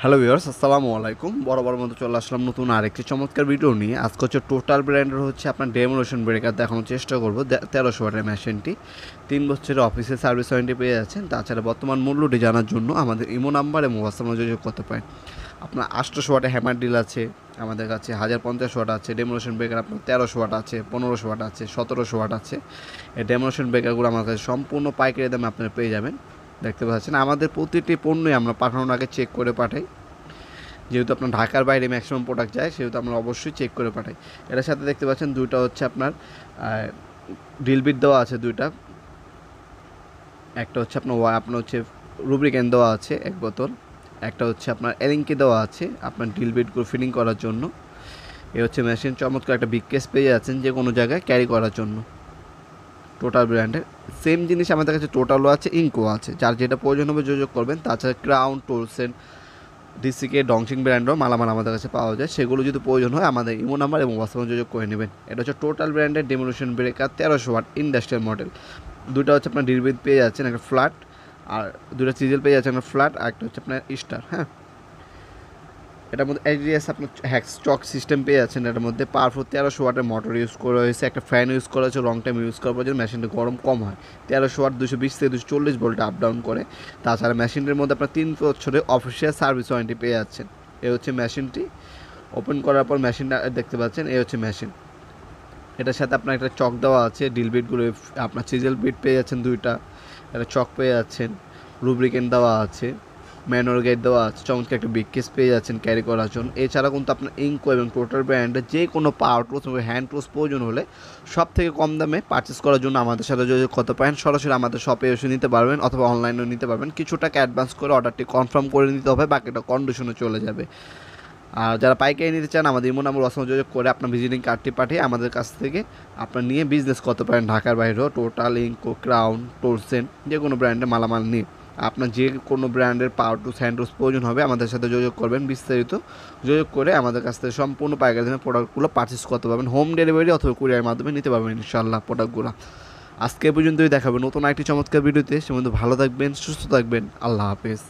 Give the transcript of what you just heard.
Hello viewers, আসসালামু আলাইকুম। বরাবর মতো চলে আসলাম নতুন আরেকটি চমৎকার ভিডিও নিয়ে। আজকে হচ্ছে টোটাল ব্র্যান্ডের হচ্ছে আপনার ডেমোলেশন ব্রেকার দেখানোর চেষ্টা করবো। 1300 ওয়াটের মেশিনটি 3 বছরের অফিসে সার্ভিস ওয়ারেন্টি পেয়ে যাচ্ছেন। তাছাড়া বর্তমান মূল্যটি জানার জন্য আমাদের ইমো নাম্বার এবং হোয়াটসঅ্যাপ যোগাযোগ করতে পারেন। আপনার 800 ওয়াটের হ্যামার ডিল আছে আমাদের কাছে, 1050 ওয়াট আছে। ডেমোলেশন ব্রেকার আপনার 1300 ওয়াট আছে, 1500 ওয়াট আছে, 1700 ওয়াট আছে। এই ডেমোলেশন ব্রেকারগুলো আমার কাছে সম্পূর্ণ পাইকারি দামে আপনারা পেয়ে যাবেন। দেখতে পাচ্ছেন আমাদের প্রতিটি পণ্যই আমরা পাঠানোর আগে চেক করে পাঠাই। যেহেতু আপনার ঢাকার বাইরে ম্যাক্সিমাম প্রোডাক্ট যায়, সেহেতু আমরা অবশ্যই চেক করে পাঠাই। এটার সাথে দেখতে পাচ্ছেন দুইটা হচ্ছে আপনার ড্রিল বিট দেওয়া আছে দুইটা। একটা হচ্ছে আপনার হচ্ছে রুব্রিক্যান্ট দেওয়া আছে 1 বোতল। একটা হচ্ছে আপনার এলিঙ্কি দেওয়া আছে আপনার ড্রিল বিটগুলো ফিটিং করার জন্য। এ হচ্ছে মেশিন, চমৎকার একটা বিগ কেস পেয়ে যাচ্ছেন যে কোনো জায়গায় ক্যারি করার জন্য। টোটাল ব্র্যান্ডের সেম জিনিস আমাদের কাছে টোটালও আছে, ইঙ্কও আছে। যার যেটা প্রয়োজন হবে যোগাযোগ করবেন। তাছাড়া ক্রাউন, টোলসেন, ডিসিকে, ডংসিং ব্র্যান্ডও মালামাল আমাদের কাছে পাওয়া যায়। সেগুলো যদি প্রয়োজন হয় আমাদের ইমো নাম্বার এবং হোয়াটসঅ্যাপে যোগাযোগ করে নেবেন। এটা হচ্ছে টোটাল ব্র্যান্ডের demolition breaker 1300 watt industrial model. দুটো হচ্ছে আপনার ডিলবিট পেয়ে যাচ্ছেন, একটা ফ্ল্যাট আর দুটো সিজেল পেয়ে যাচ্ছেন, একটা ফ্ল্যাট আর একটা হচ্ছে আপনার স্টার। হ্যাঁ, এটার মধ্যে এইচডিএস আপনার হ্যাক্স স্টক সিস্টেম পেয়ে যাচ্ছেন। এটার মধ্যে পাওয়ারফুল 1300 ওয়াটের মোটর ইউজ করা হয়েছে, একটা ফ্যান ইউজ করা হয়েছে। লং টাইম ইউজ করার পর যেন মেশিনটা গরম কম হয়। 1300 ওয়াট 220 থেকে 240 ভোল্টে আপ ডাউন করে। তাছাড়া মেশিনটির মধ্যে আপনার 3 বছরের অফিসিয়াল সার্ভিস ওয়ারেন্টি পেয়ে যাচ্ছেন। এই হচ্ছে মেশিনটি। ওপেন করার পর মেশিনটা দেখতে পাচ্ছেন, এই হচ্ছে মেশিন। এটার সাথে আপনার একটা চক দেওয়া আছে, ডিল বিটগুলো আপনার চিজেল বিট পেয়ে যাচ্ছেন দুইটা, একটা চক পেয়ে যাচ্ছেন, রুব্রিকেন্ট দেওয়া আছে, ম্যানুয়াল গাইড দেওয়া আছে। চমৎকার একটা বিগ কেস পেয়ে যাচ্ছেন ক্যারি করার জন্য। এছাড়া কিন্তু আপনার ইঙ্কো এবং টোটাল ব্র্যান্ডের যে কোনো পাওয়ার টুলস এবং হ্যান্ড টুলস প্রয়োজন হলে সব থেকে কম দামে পারচেস করার জন্য আমাদের সাথে যোগাযোগ করতে পারেন। সরাসরি আমাদের শপে এসে নিতে পারবেন অথবা অনলাইনেও নিতে পারবেন। কিছু টাকা অ্যাডভান্স করে অর্ডারটি কনফার্ম করে নিতে হবে, বাকিটা কন্ডিশনে চলে যাবে। আর যারা পাইকারি নিতে চান আমাদের ইমো নাম্বার হোয়াটসঅ্যাপে যোগাযোগ করে আপনার ভিজিটিং কার্ডটি পাঠিয়ে আমাদের কাছ থেকে আপনার নিয়ে বিজনেস করতে পারেন। ঢাকার বাইরেও টোটাল, ইঙ্কো, ক্রাউন, টোলসেন যে কোনো ব্র্যান্ডের মালামাল নিয়ে আপনার যে কোনো ব্র্যান্ডের পাওয়ার টুলস, হ্যান্ড টুলস প্রয়োজন হবে আমাদের সাথে যোগাযোগ করবেন। বিস্তারিত যোগাযোগ করে আমাদের কাছ থেকে সম্পূর্ণ পাইকারি দামে প্রোডাক্টগুলো পারচেস করতে পারবেন। হোম ডেলিভারি অথবা কুরিয়ারের মাধ্যমে নিতে পারবেন ইনশাআল্লাহ প্রোডাক্টগুলো। আজকে পর্যন্তই দেখাবেন নতুন একটি চমৎকার ভিডিওতে। সে মধ্যে ভালো থাকবেন, সুস্থ থাকবেন। আল্লাহ হাফেজ।